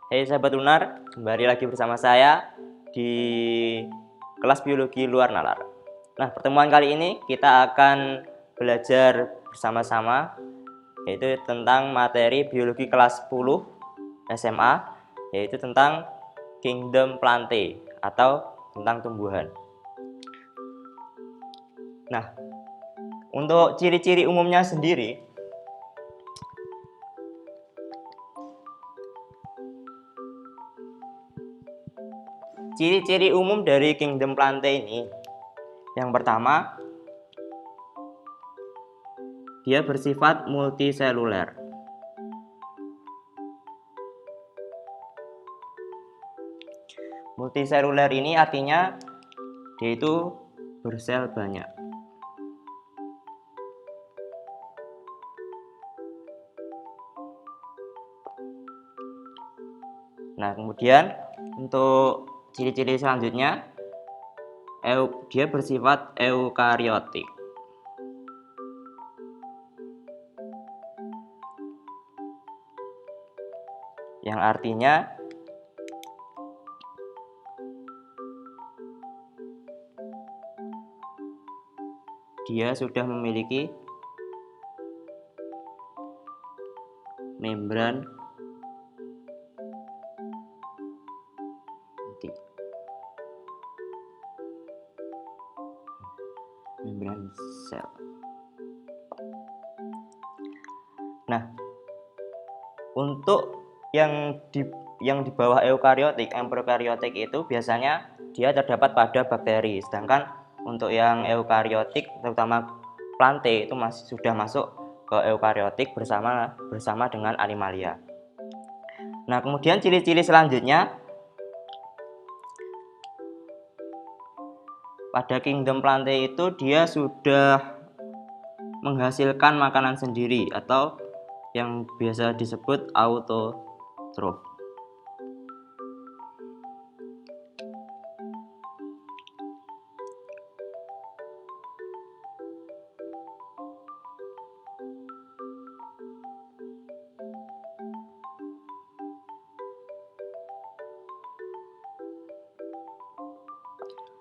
Hai sahabat Lunar, kembali lagi bersama saya di kelas biologi luar nalar. Nah, pertemuan kali ini kita akan belajar bersama-sama yaitu tentang materi biologi kelas 10 SMA, yaitu tentang Kingdom Plantae atau tentang tumbuhan. Nah, untuk ciri-ciri umumnya sendiri, ciri-ciri umum dari Kingdom Plantae ini, yang pertama, dia bersifat multiseluler. Multiseluler ini artinya dia itu bersel banyak. Nah, kemudian untuk ciri-ciri selanjutnya, dia bersifat eukariotik. Yang artinya dia sudah memiliki membran membran sel. Nah, untuk yang di bawah eukariotik, prokariotik itu biasanya dia terdapat pada bakteri, sedangkan untuk yang eukariotik terutama Plantae itu sudah masuk ke eukariotik bersama dengan animalia. Nah, kemudian ciri-ciri selanjutnya, pada Kingdom Plantae itu dia sudah menghasilkan makanan sendiri atau yang biasa disebut autotrof.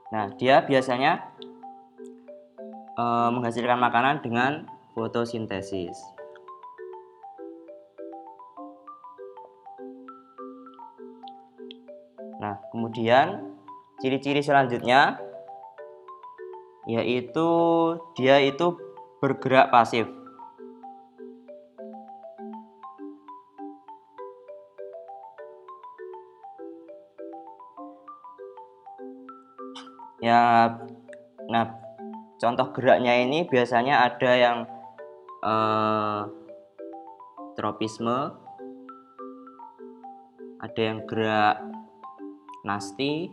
Nah, dia biasanya menghasilkan makanan dengan fotosintesis. Nah, kemudian ciri-ciri selanjutnya yaitu dia itu bergerak pasif. Ya, nah, contoh geraknya ini biasanya ada yang tropisme, ada yang gerak nasti,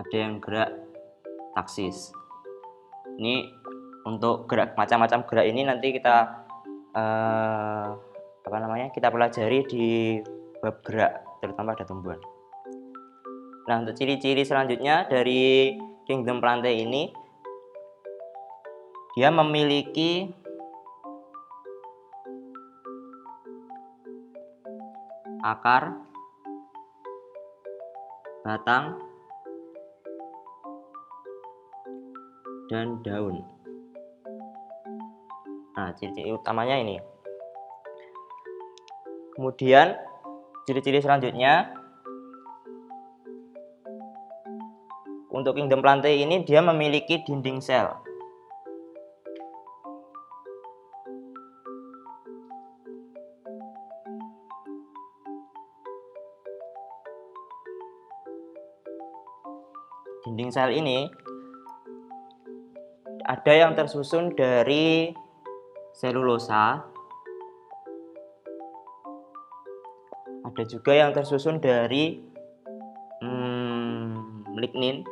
ada yang gerak taksis. Ini untuk gerak macam-macam gerak ini nanti kita kita pelajari di bab gerak, terutama pada tumbuhan. Nah, untuk ciri-ciri selanjutnya dari Kingdom Plantae ini, dia memiliki akar, batang, dan daun. Nah, ciri-ciri utamanya ini. Kemudian ciri-ciri selanjutnya, untuk Kingdom Plantae ini dia memiliki dinding sel. Dinding sel ini ada yang tersusun dari selulosa, ada juga yang tersusun dari lignin,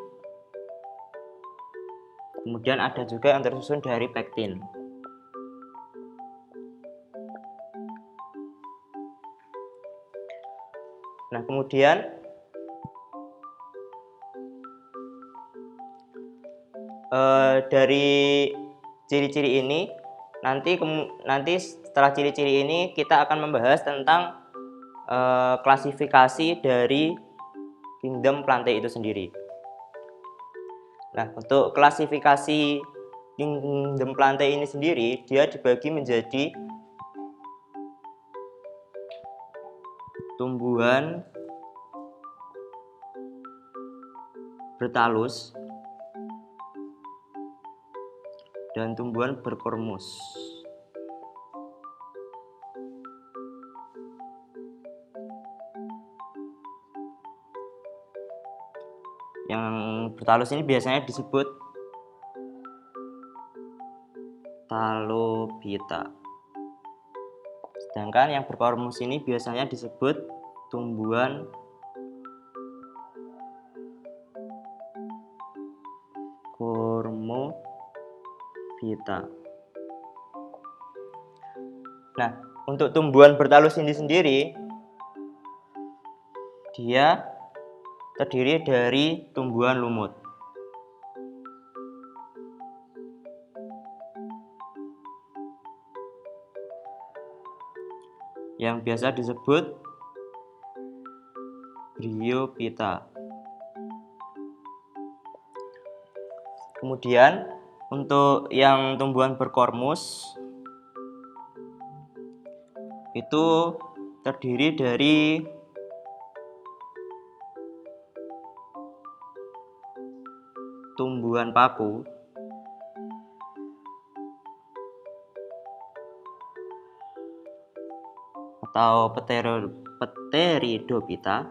kemudian ada juga yang tersusun dari pektin. Nah, kemudian dari ciri-ciri ini Nanti setelah ciri-ciri ini kita akan membahas tentang klasifikasi dari kingdom Plantae itu sendiri. Nah, untuk klasifikasi kingdom Plantae ini sendiri, dia dibagi menjadi tumbuhan bertalus dan tumbuhan berkormus. Yang bertalus ini biasanya disebut Talobita. Sedangkan yang berkormus ini biasanya disebut tumbuhan Cormovita. Nah, untuk tumbuhan bertalus ini sendiri, dia terdiri dari tumbuhan lumut. Yang biasa disebut Bryophyta. Kemudian untuk yang tumbuhan berkormus itu terdiri dari tumbuhan paku atau Pteridophyta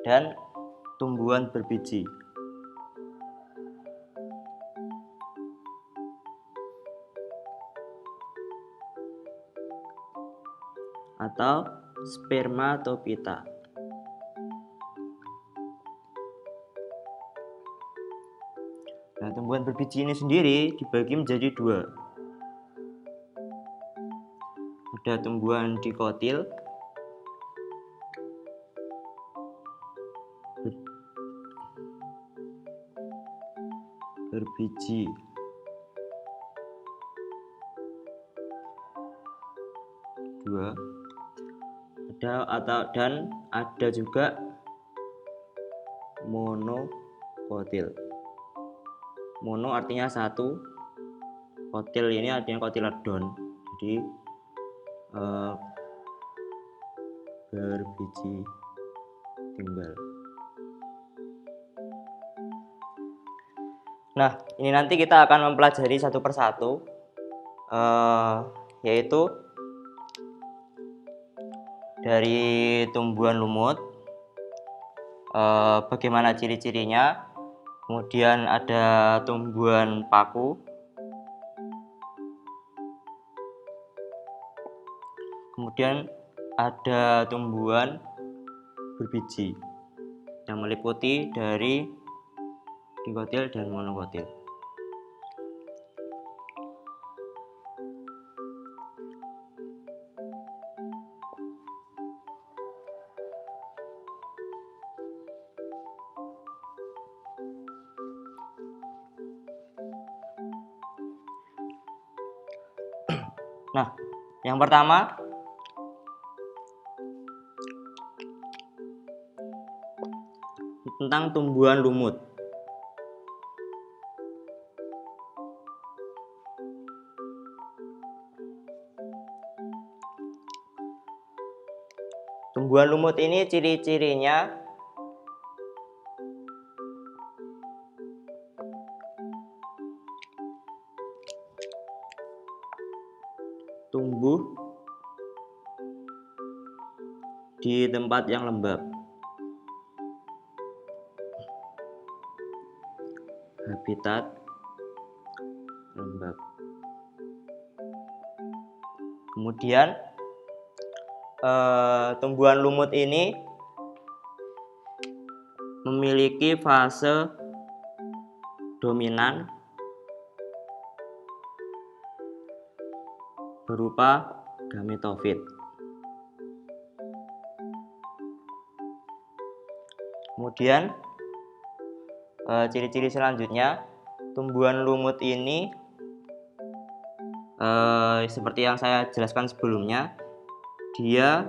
dan tumbuhan berbiji. Atau Spermatophyta. Nah, tumbuhan berbiji ini sendiri dibagi menjadi dua. Ada tumbuhan dikotil berbiji dua, dan ada juga monokotil. Mono artinya satu, kotil ini artinya kotiledon, jadi berbiji timbal. Nah, ini nanti kita akan mempelajari satu persatu, yaitu dari tumbuhan lumut, bagaimana ciri-cirinya. Kemudian ada tumbuhan paku, kemudian ada tumbuhan berbiji yang meliputi dari dikotil dan monokotil. Nah, yang pertama tentang tumbuhan lumut. Tumbuhan lumut ini ciri-cirinya tumbuh di tempat yang lembab, habitat lembab. Kemudian tumbuhan lumut ini memiliki fase dominan berupa gametofit. Kemudian ciri-ciri selanjutnya, tumbuhan lumut ini seperti yang saya jelaskan sebelumnya, dia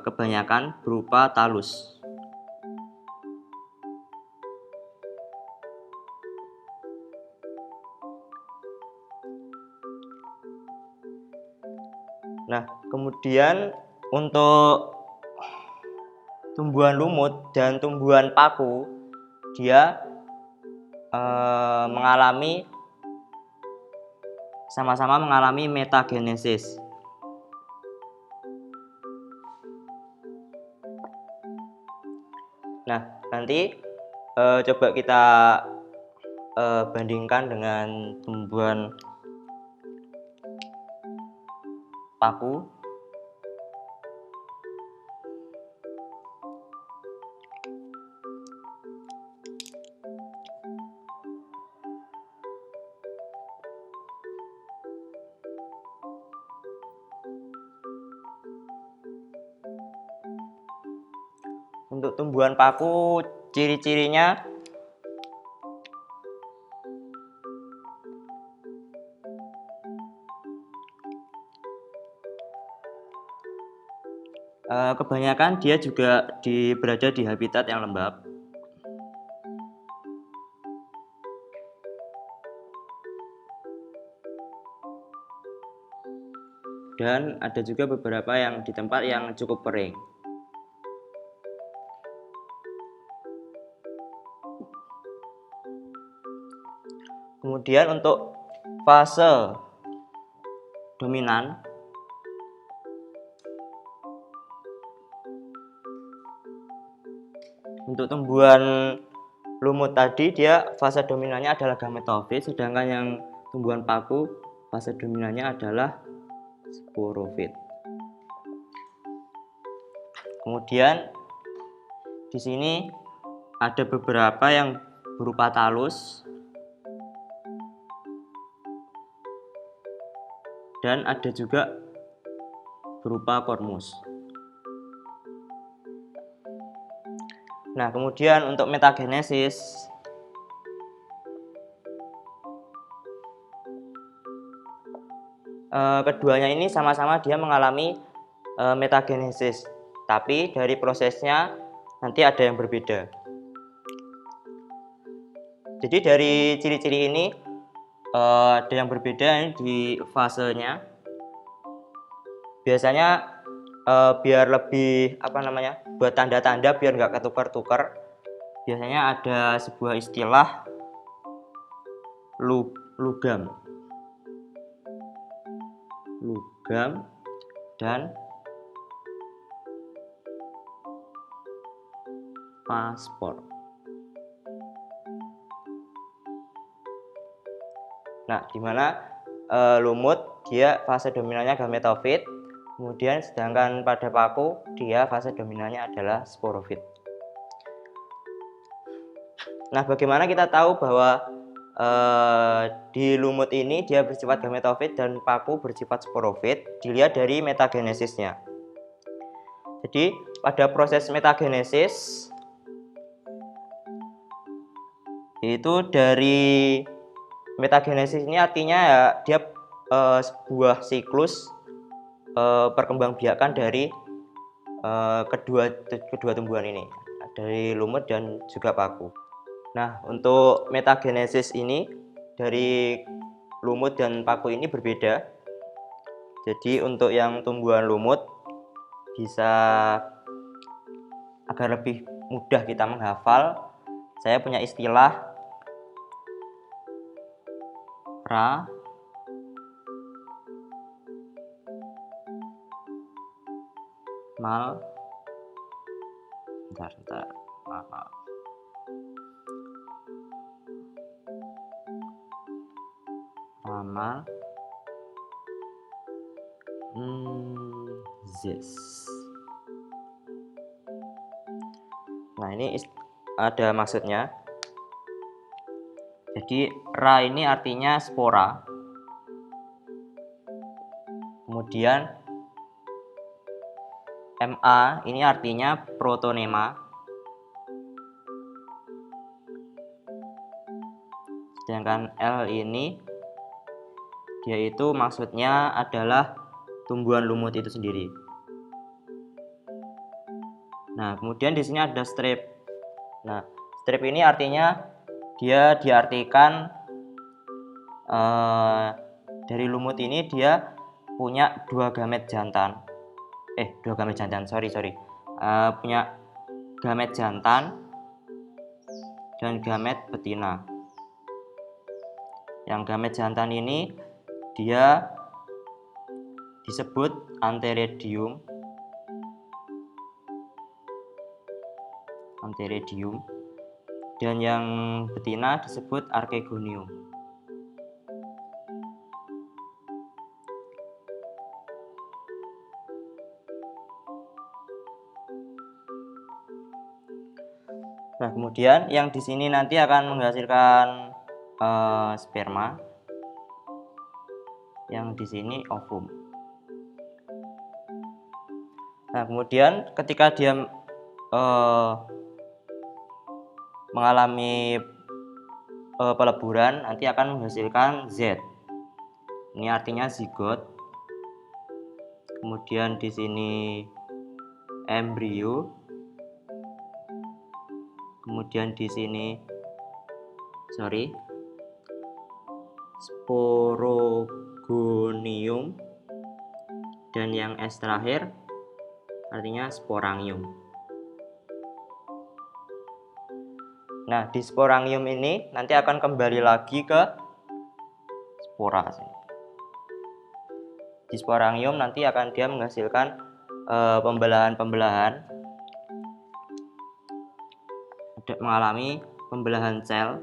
kebanyakan berupa talus. Nah, kemudian untuk tumbuhan lumut dan tumbuhan paku, dia sama-sama mengalami metagenesis. Nah, nanti coba kita bandingkan dengan tumbuhan paku. Untuk tumbuhan paku, ciri-cirinya kebanyakan dia juga berada di habitat yang lembab. Dan ada juga beberapa yang di tempat yang cukup kering. Kemudian untuk fase dominan, untuk tumbuhan lumut tadi, dia fase dominannya adalah gametofit, sedangkan yang tumbuhan paku fase dominannya adalah sporofit. Kemudian di sini ada beberapa yang berupa talus dan ada juga berupa kormus. Nah, kemudian untuk metagenesis, keduanya ini sama-sama dia mengalami metagenesis, tapi dari prosesnya nanti ada yang berbeda. Jadi dari ciri-ciri ini ada yang berbeda di fasenya. Biasanya biar lebih buat tanda-tanda biar nggak ketukar-tukar, biasanya ada sebuah istilah lugam dan paspor. Nah, dimana lumut dia fase dominannya gametofit, kemudian sedangkan pada paku dia fase dominannya adalah sporofit. Nah, bagaimana kita tahu bahwa di lumut ini dia bersifat gametofit dan paku bersifat sporofit? Dilihat dari metagenesisnya. Jadi pada proses metagenesis itu, dari metagenesis ini artinya ya dia sebuah siklus perkembangbiakan dari kedua tumbuhan ini, dari lumut dan juga paku. Nah, untuk metagenesis ini dari lumut dan paku ini berbeda. Jadi untuk yang tumbuhan lumut, bisa agar lebih mudah kita menghafal, saya punya istilah Nah, ini ada maksudnya. Jadi ra ini artinya spora. Kemudian Ma ini artinya protonema. Sedangkan L ini dia itu maksudnya adalah tumbuhan lumut itu sendiri. Nah, kemudian di sini ada strip. Nah, strip ini artinya dia diartikan dari lumut ini dia punya dua gamet jantan. Punya gamet jantan dan gamet betina. Yang gamet jantan ini dia disebut antheridium. Dan yang betina disebut archegonium. Nah, kemudian yang di sini nanti akan menghasilkan sperma. Yang di sini ovum. Nah, kemudian ketika dia mengalami peleburan, nanti akan menghasilkan Z. Ini artinya zigot. Kemudian di sini embrio. Kemudian di sini sporogonium, dan yang S terakhir artinya sporangium. Nah, di sporangium ini nanti akan kembali lagi ke spora. Di sporangium nanti akan dia menghasilkan pembelahan, mengalami pembelahan sel.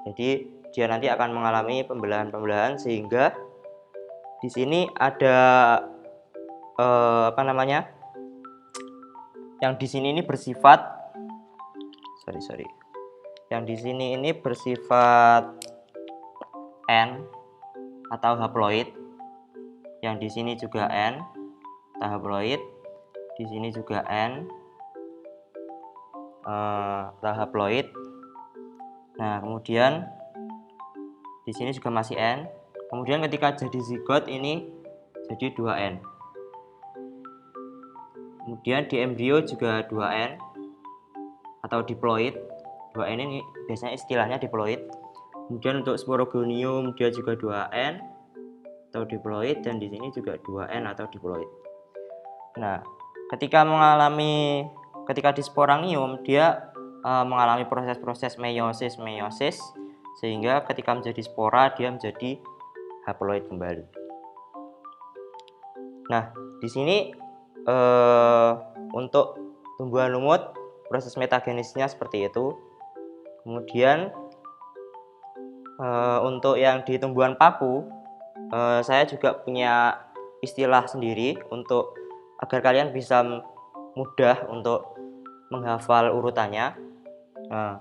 Jadi dia nanti akan mengalami pembelahan sehingga di sini ada yang di sini ini bersifat yang di sini ini bersifat N atau haploid. Yang di sini juga N atau haploid. Di sini juga N atau haploid. Nah, kemudian di sini juga masih N. Kemudian ketika jadi zigot ini jadi 2N. Kemudian di embrio juga 2N atau diploid. 2N ini biasanya istilahnya diploid. Kemudian untuk sporogonium dia juga 2N atau diploid, dan di sini juga 2N atau diploid. Nah, ketika di sporangium dia mengalami proses-proses meiosis sehingga ketika menjadi spora dia menjadi haploid kembali. Nah, di sini untuk tumbuhan lumut proses metagenesisnya seperti itu. Kemudian untuk yang di tumbuhan paku saya juga punya istilah sendiri untuk agar kalian bisa mudah untuk menghafal urutannya. Nah,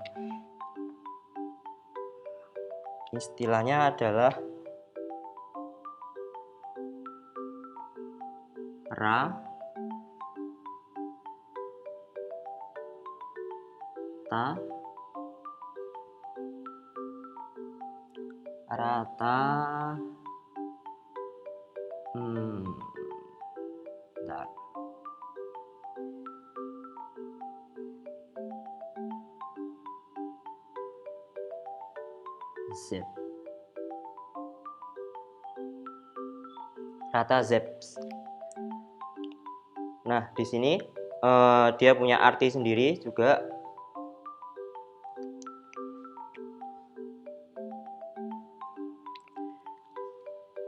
istilahnya adalah rata Z. Rata Zeps. Nah, di sini dia punya arti sendiri juga.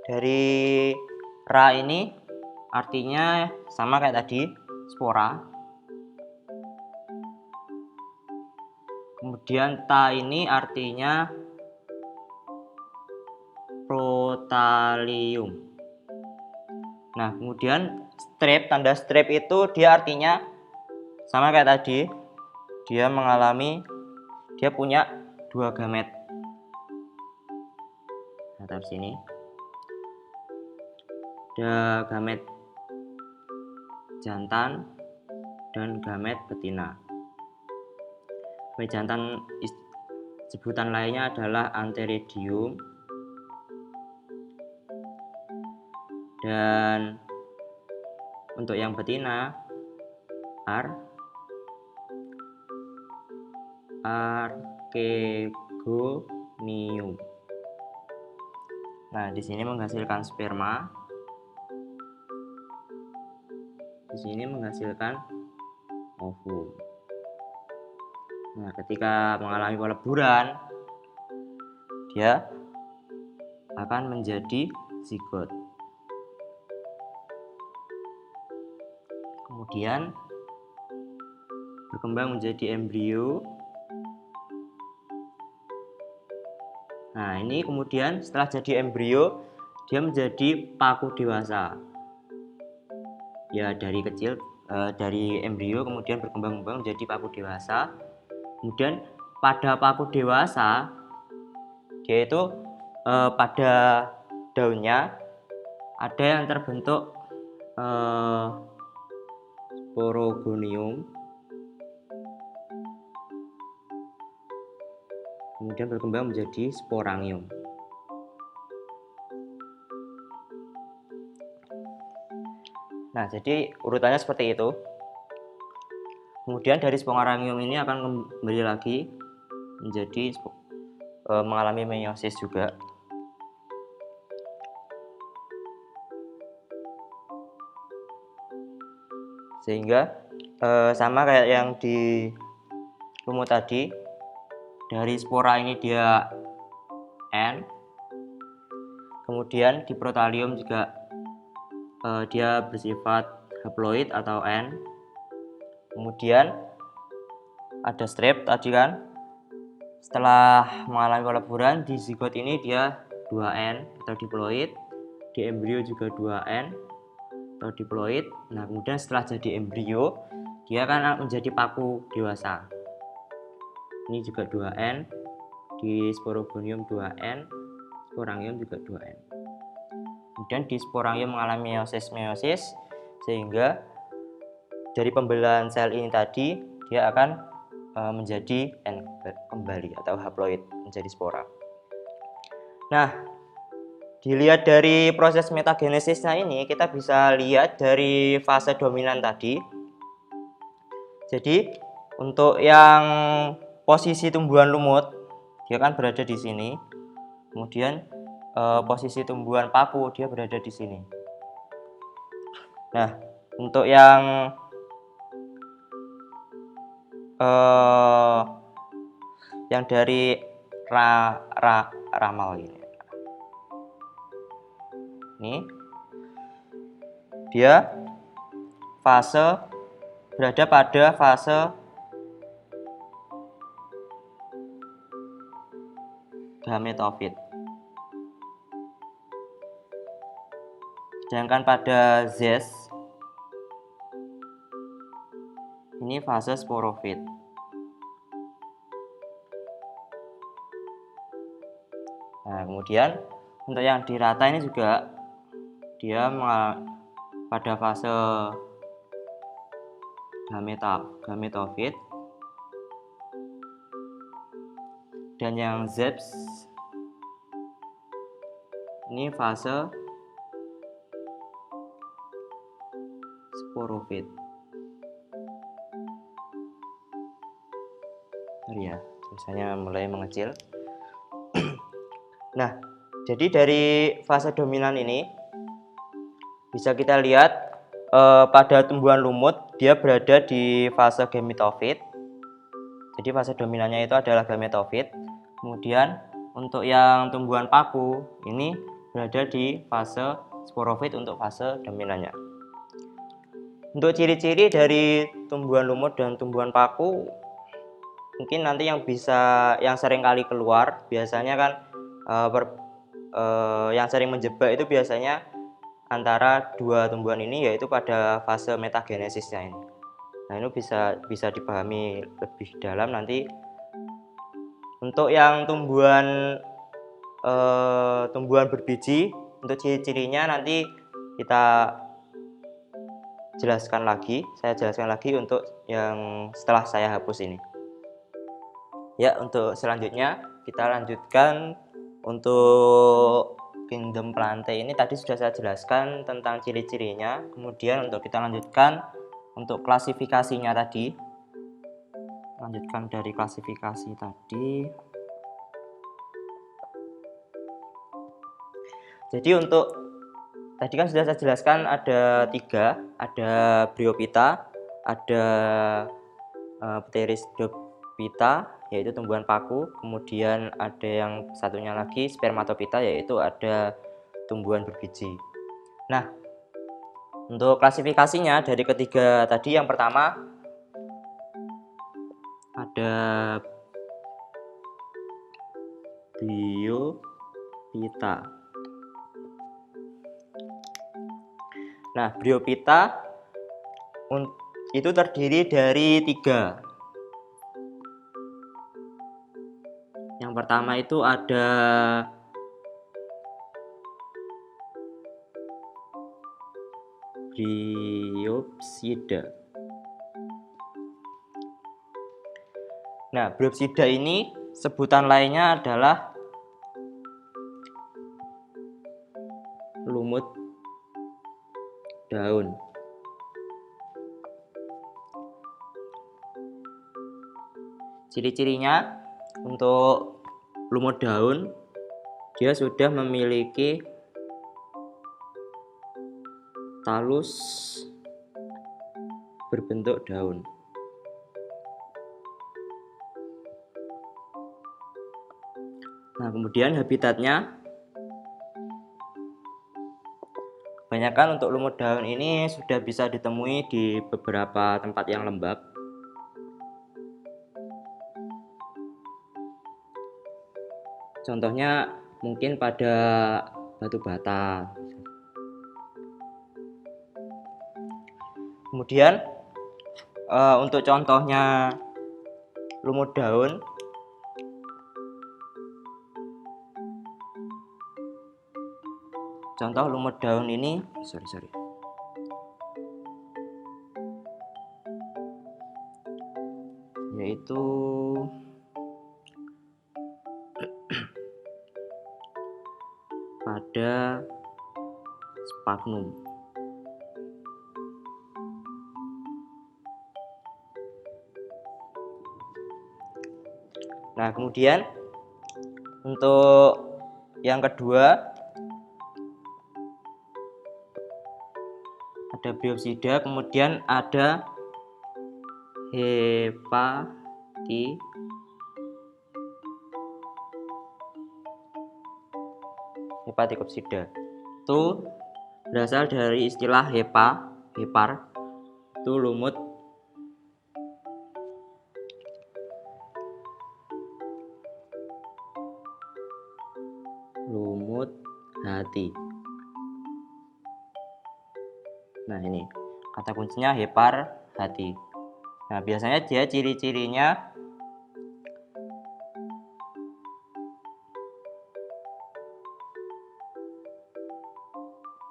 Dari Ra ini artinya sama kayak tadi, spora. Kemudian Ta ini artinya protalium. Nah, kemudian strip, tanda strip itu dia artinya sama kayak tadi. Dia punya 2 gamet. Nah, taruh sini. Ada gamet jantan dan gamet betina. Jantan sebutan lainnya adalah antheridium. Dan untuk yang betina Archegonium. Nah, di sini menghasilkan sperma. Di sini menghasilkan ovum. Nah, ketika mengalami peleburan, dia akan menjadi zigot. Kemudian berkembang menjadi embrio. Nah, ini kemudian setelah jadi embrio, dia menjadi paku dewasa. Ya, dari kecil, dari embrio kemudian berkembang menjadi paku dewasa. Kemudian pada paku dewasa, dia itu pada daunnya ada yang terbentuk sporogonium. Kemudian berkembang menjadi sporangium. Nah, jadi urutannya seperti itu. Kemudian dari sporangium ini akan kembali lagi menjadi mengalami meiosis juga. Sehingga sama kayak yang di lumut tadi, dari spora ini dia N. Kemudian di protalium juga dia bersifat haploid atau N. Kemudian ada strep tadi kan. Setelah mengalami peleburan, di zigot ini dia 2N atau diploid. Di embrio juga 2N atau diploid. Nah, kemudian setelah jadi embrio, dia akan menjadi paku dewasa. Ini juga 2N. Di sporogonium 2N, sporangium juga 2N. Kemudian di sporangium mengalami meiosis, sehingga dari pembelahan sel ini tadi dia akan menjadi N kembali atau haploid, menjadi spora. Nah, dilihat dari proses metagenesisnya ini, kita bisa lihat dari fase dominan tadi. Jadi untuk yang posisi tumbuhan lumut, dia kan berada di sini. Kemudian posisi tumbuhan paku dia berada di sini. Nah, untuk yang dari ramal ini dia berada pada fase gametofit. Sedangkan pada zes ini fase sporofit. Nah, kemudian untuk yang di rata ini juga dia pada fase gametofit. Dan yang zeps ini fase sporofit. Ya, tulisannya mulai mengecil. Nah, jadi dari fase dominan ini bisa kita lihat pada tumbuhan lumut dia berada di fase gametofit. Jadi fase dominannya itu adalah gametofit. Kemudian untuk yang tumbuhan paku ini berada di fase sporofit untuk fase dominannya. Untuk ciri-ciri dari tumbuhan lumut dan tumbuhan paku, mungkin nanti yang sering kali keluar biasanya kan yang sering menjebak itu biasanya antara dua tumbuhan ini, yaitu pada fase metagenesisnya ini. Nah, ini bisa dipahami lebih dalam nanti. Untuk yang tumbuhan berbiji, untuk ciri-cirinya nanti saya jelaskan lagi untuk yang setelah saya hapus ini. Ya, untuk selanjutnya kita lanjutkan untuk kingdom plantae ini tadi sudah saya jelaskan tentang ciri-cirinya. Kemudian untuk kita lanjutkan untuk klasifikasinya tadi. Lanjutkan dari klasifikasi tadi. Jadi untuk tadi kan sudah saya jelaskan ada 3, ada Bryophyta, ada Pteridophyta yaitu tumbuhan paku, kemudian ada yang satunya lagi Spermatophyta yaitu ada tumbuhan berbiji. Nah, untuk klasifikasinya dari ketiga tadi, yang pertama ada Bryophyta. Nah, Bryophyta itu terdiri dari 3. Yang pertama itu ada Bryopsida. Nah, Bryopsida ini sebutan lainnya adalah lumut daun. Ciri-cirinya untuk lumut daun, dia sudah memiliki talus berbentuk daun. Nah, kemudian habitatnya, kebanyakan untuk lumut daun ini sudah bisa ditemui di beberapa tempat yang lembab. Contohnya mungkin pada batu bata. Kemudian untuk contohnya lumut daun, contoh lumut daun ini yaitu pada sphagnum. Nah, kemudian untuk yang kedua ada Bryopsida, kemudian ada Hepaticopsida. Itu berasal dari istilah hepar, itu lumut hati. Nah, ini kata kuncinya hepar hati. Nah, biasanya dia ciri-cirinya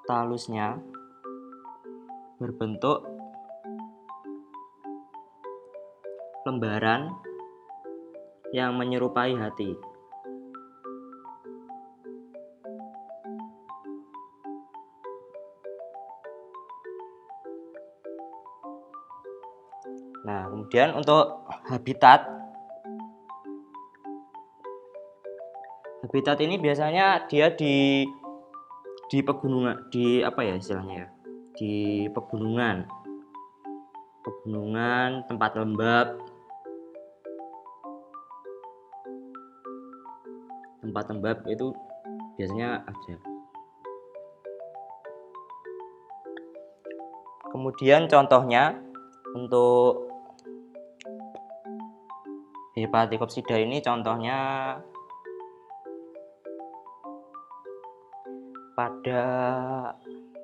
talusnya berbentuk lembaran yang menyerupai hati. Nah, kemudian untuk habitat ini biasanya dia di pegunungan, di apa ya istilahnya ya? Di pegunungan, tempat lembab, itu biasanya ada. Kemudian contohnya untuk Hepaticopsida ini contohnya pada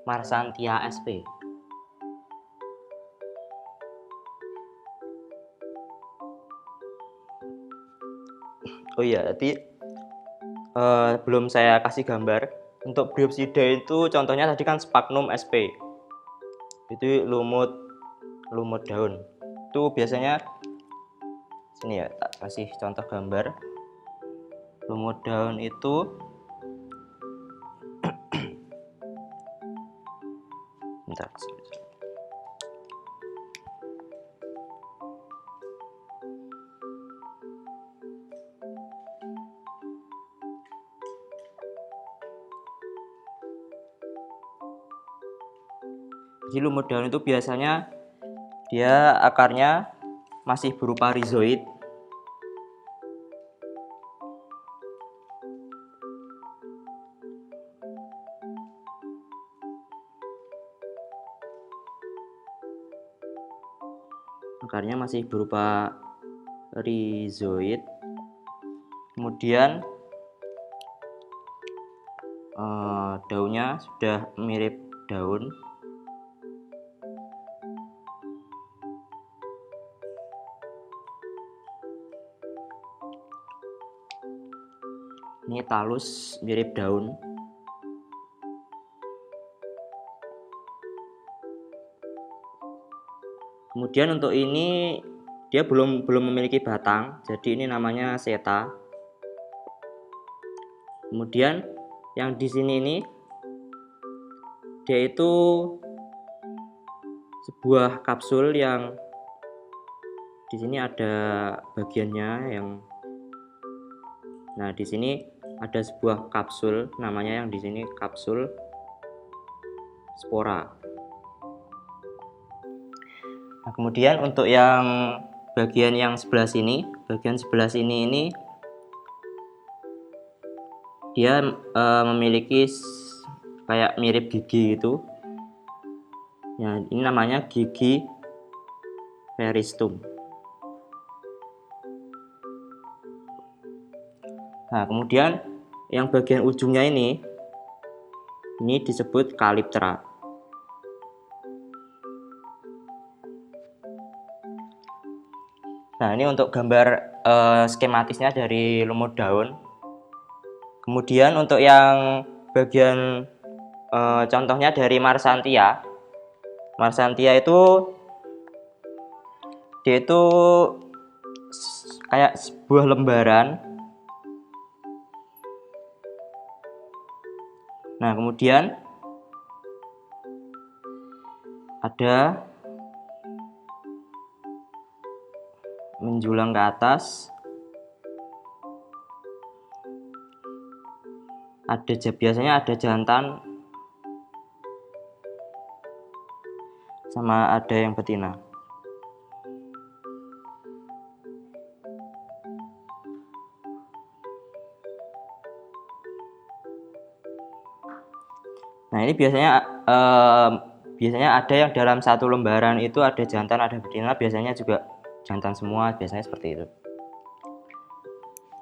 Marsantia sp. Oh iya, tadi belum saya kasih gambar. Untuk Bryopsida itu contohnya tadi kan Sphagnum sp. Itu lumut daun. Itu biasanya Sini ya, tak kasih contoh gambar. Lumut daun itu bentar. Jadi lumut daun itu biasanya dia akarnya masih berupa rhizoid. Akarnya masih berupa rhizoid. Kemudian daunnya sudah mirip daun. Ini talus mirip daun. Kemudian untuk ini dia belum memiliki batang, jadi ini namanya seta. Kemudian yang di sini ini dia itu sebuah kapsul yang di sini ada bagiannya yang, nah di sini ada sebuah kapsul, namanya yang di sini kapsul spora. Nah, kemudian untuk yang bagian yang sebelah sini, ini dia memiliki kayak mirip gigi gitu. Ya, ini namanya gigi peristum. Nah, kemudian yang bagian ujungnya ini disebut kaliptra. Nah, ini untuk gambar skematisnya dari lumut daun. Kemudian untuk yang bagian contohnya dari Marsantia. Marsantia itu dia itu kayak sebuah lembaran. Nah, kemudian ada menjulang ke atas, biasanya ada jantan sama ada yang betina. Nah, ini biasanya ada yang dalam satu lembaran itu ada jantan, ada betina, biasanya juga jantan semua, biasanya seperti itu.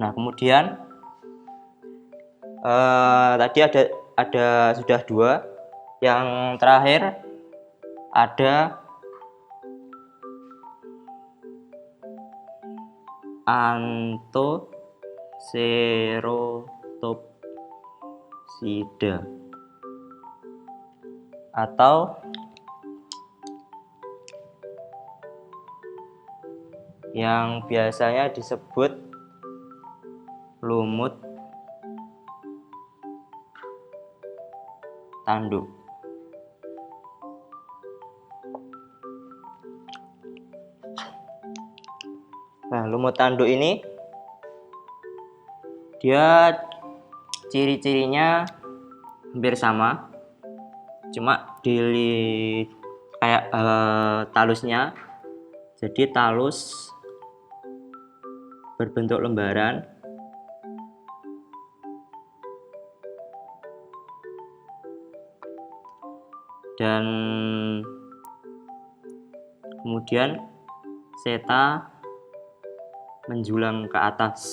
Nah, kemudian tadi ada sudah 2. Yang terakhir ada Anthocerotopsida atau yang biasanya disebut lumut tanduk. Nah, lumut tanduk ini dia ciri-cirinya hampir sama, cuma di kayak talusnya, jadi talus berbentuk lembaran, dan kemudian seta menjulang ke atas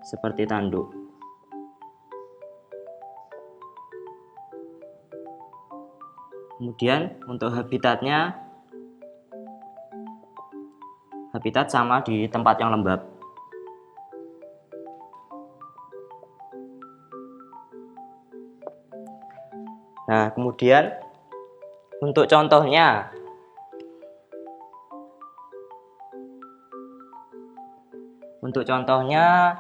seperti tanduk. Kemudian untuk habitat sama di tempat yang lembab. Nah, kemudian untuk contohnya Untuk contohnya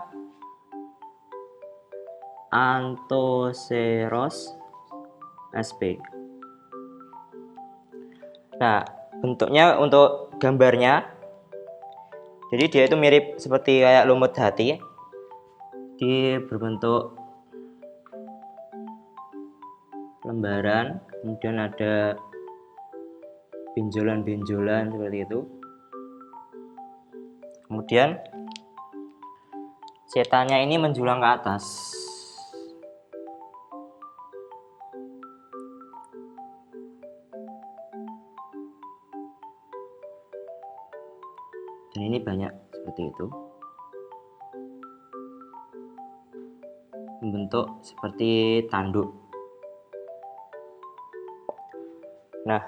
Anthoceros sp. Nah, bentuknya untuk gambarnya, jadi dia itu mirip seperti kayak lumut hati. Dia berbentuk lembaran, kemudian ada benjolan-benjolan seperti itu. Kemudian setannya ini menjulang ke atas. Dan ini banyak seperti itu. Membentuk seperti tanduk. Nah,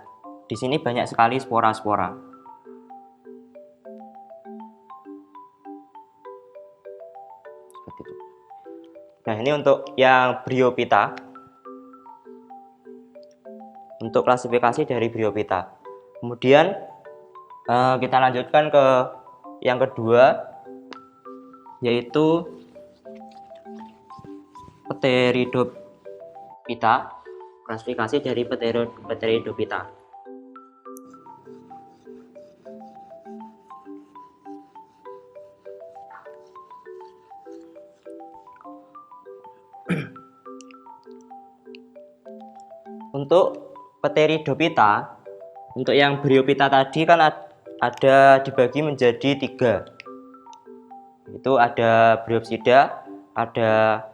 di sini banyak sekali spora-spora. Seperti itu. Nah, ini untuk yang Bryophyta. Untuk klasifikasi dari Bryophyta. Kemudian kita lanjutkan ke yang kedua, yaitu Pteridophyta. Klasifikasi dari Pteridophyta. Untuk Pteridophyta, untuk yang Bryophyta tadi kan ada dibagi menjadi 3. Itu ada Bryopsida, ada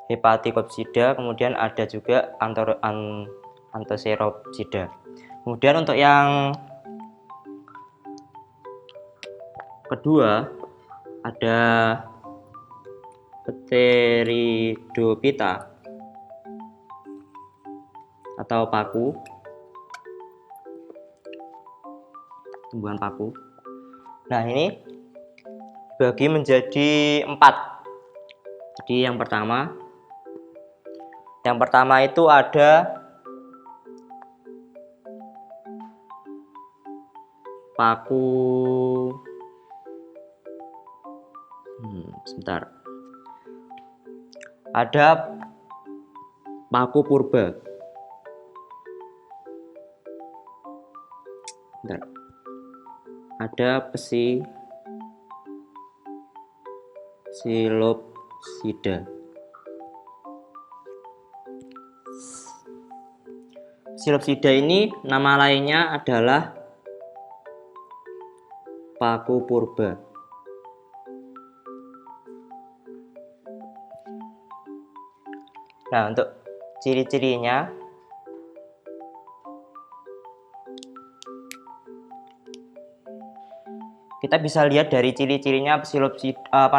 Hepaticopsida, kemudian ada juga Anthoceropsida. Kemudian untuk yang kedua ada Pteridophyta atau paku, tumbuhan paku. Nah, ini dibagi menjadi 4. Jadi yang pertama itu ada paku ada paku purba. Ada Psilopsida. Psilopsida ini nama lainnya adalah paku purba. Nah, untuk ciri-cirinya kita bisa lihat dari ciri-cirinya Psilopsida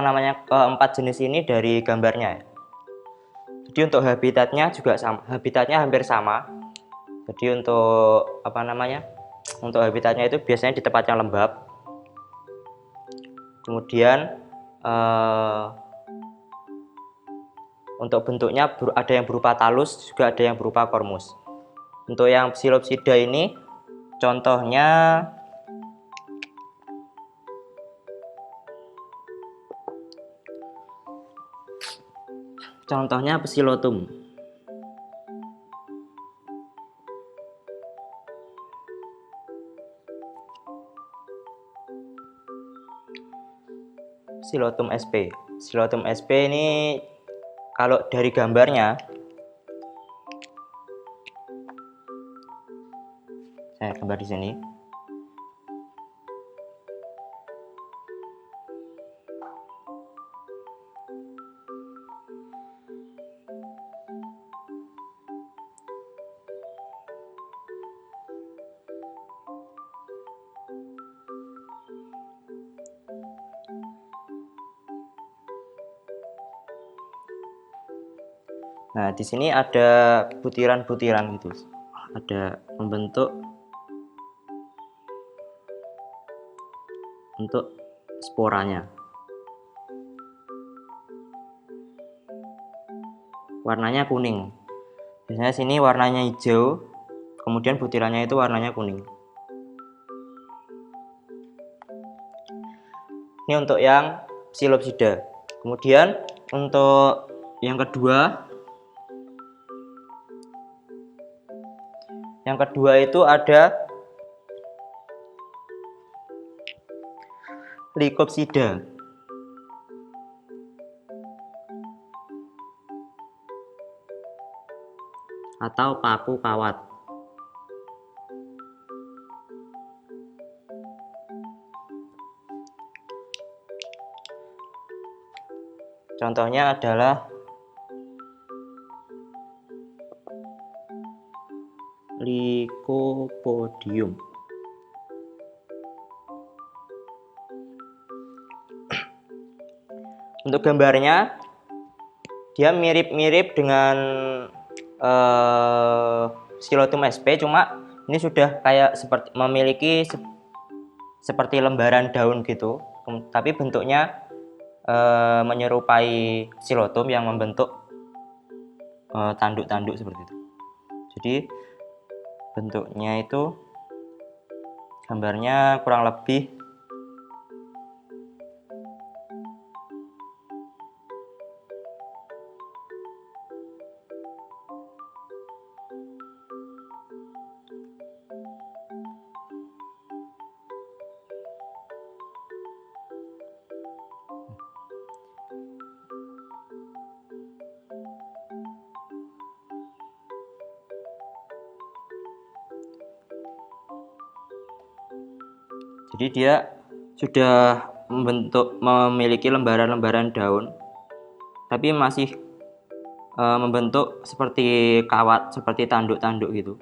keempat jenis ini dari gambarnya. Jadi untuk habitatnya juga sama, habitatnya hampir sama. Jadi untuk untuk habitatnya itu biasanya di tempat yang lembab. Kemudian untuk bentuknya ada yang berupa talus, juga ada yang berupa kormus. Untuk yang Psilopsida ini contohnya Psilotum. Psilotum sp. Psilotum sp ini kalau dari gambarnya, saya gambar di sini. Nah, di sini ada butiran-butiran gitu. Ada membentuk untuk sporanya. Warnanya kuning. Biasanya sini warnanya hijau, kemudian butirannya itu warnanya kuning. Ini untuk yang psilopsida. Kemudian untuk yang kedua itu ada Lycopsida atau paku kawat. Contohnya adalah Lycopodium. Untuk gambarnya, dia mirip-mirip dengan Xylothum sp, cuma ini sudah kayak memiliki seperti lembaran daun gitu, tapi bentuknya menyerupai Xylothum yang membentuk tanduk-tanduk seperti itu. Jadi bentuknya itu gambarnya kurang lebih jadi dia sudah memiliki lembaran-lembaran daun, tapi masih membentuk seperti kawat, seperti tanduk-tanduk gitu.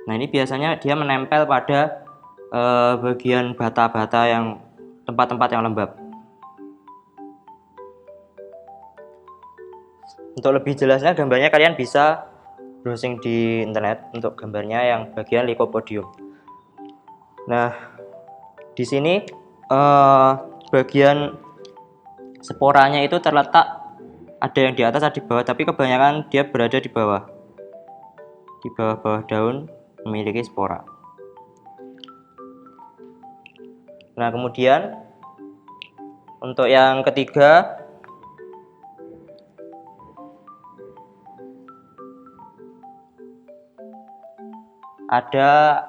Nah, ini biasanya dia menempel pada bagian bata-bata yang tempat-tempat yang lembab. Untuk lebih jelasnya gambarnya kalian bisa browsing di internet untuk gambarnya yang bagian Lycopodium. Nah, di sini bagian sporanya itu terletak, ada yang di atas, ada di bawah, tapi kebanyakan dia berada di bawah. Di bawah-bawah daun memiliki spora. Nah, kemudian untuk yang ketiga ada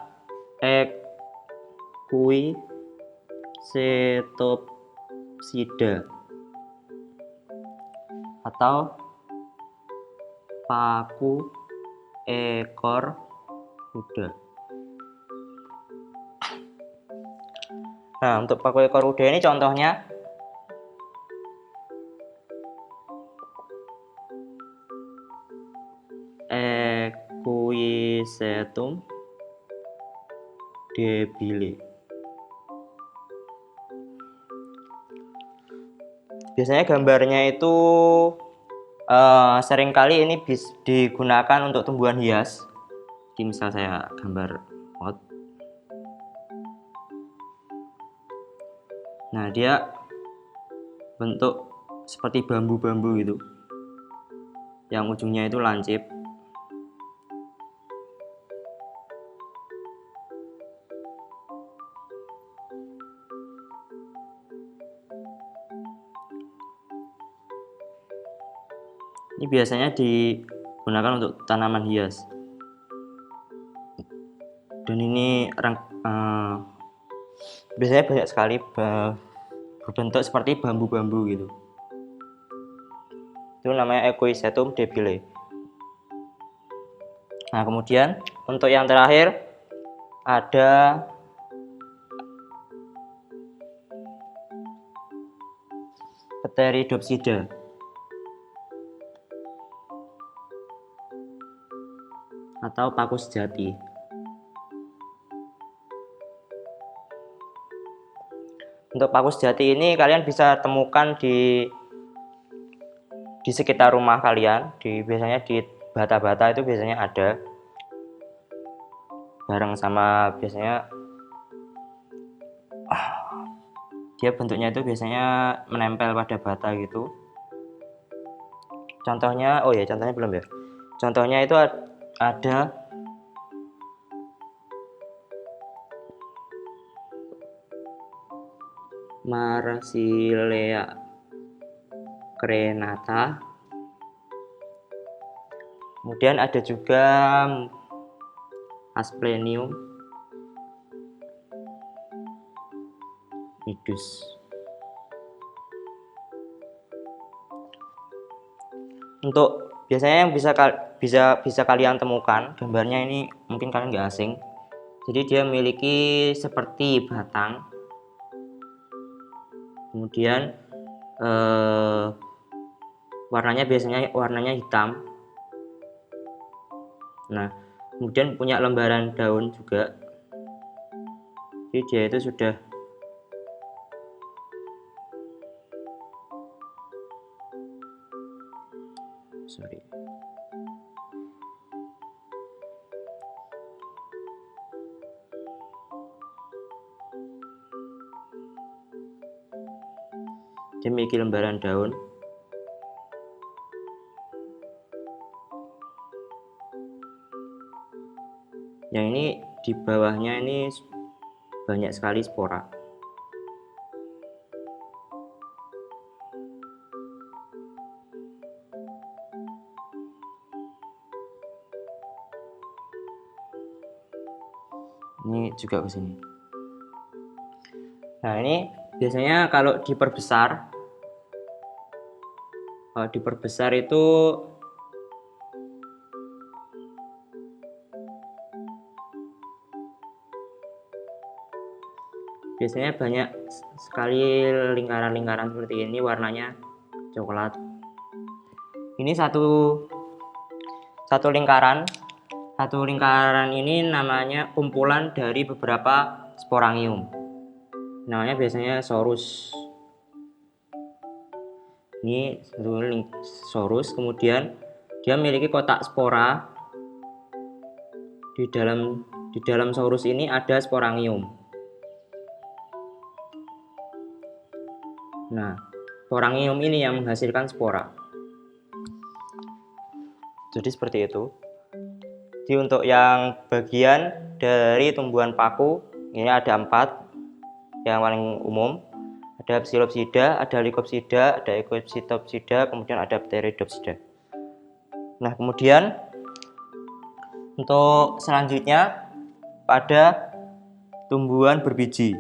Equisethopsida atau paku ekor kuda. Nah, untuk paku ekor kuda ini contohnya Equisethum debile. Biasanya gambarnya itu seringkali ini digunakan untuk tumbuhan hias. Jadi misal saya gambar pot. Nah, dia bentuk seperti bambu-bambu gitu, yang ujungnya itu lancip. Ini biasanya digunakan untuk tanaman hias. Dan ini biasanya banyak sekali berbentuk seperti bambu-bambu gitu. Itu namanya Equisethum debile. Nah, kemudian untuk yang terakhir ada Pteridopsida atau paku sejati. Untuk paku sejati ini kalian bisa temukan di sekitar rumah kalian, biasanya di bata-bata itu biasanya ada, bareng sama biasanya dia bentuknya itu biasanya menempel pada bata gitu. Contohnya, contohnya belum ya. Contohnya itu ada Marsilea crenata. Kemudian ada juga Asplenium nidus. Untuk biasanya yang bisa kalian temukan, gambarnya ini mungkin kalian nggak asing. Jadi dia memiliki seperti batang, kemudian warnanya hitam. Nah, kemudian punya lembaran daun juga. Jadi dia itu sudah dia memiliki lembaran daun. Yang ini di bawahnya ini banyak sekali spora. Ini juga ke sini. Nah, ini biasanya kalau diperbesar itu biasanya banyak sekali lingkaran-lingkaran seperti ini, warnanya coklat. Ini satu lingkaran. Satu lingkaran ini namanya kumpulan dari beberapa sporangium. Namanya biasanya sorus. Ini sorus, kemudian dia memiliki kotak spora. Di dalam sorus ini ada sporangium. Nah, sporangium ini yang menghasilkan spora. Jadi seperti itu. Jadi untuk yang bagian dari tumbuhan paku ini ada 4 yang paling umum. Ada Psilopsida, ada Lycopsida, ada Ecophytopsida, kemudian ada Pteridopsida. Nah, kemudian untuk selanjutnya pada tumbuhan berbiji.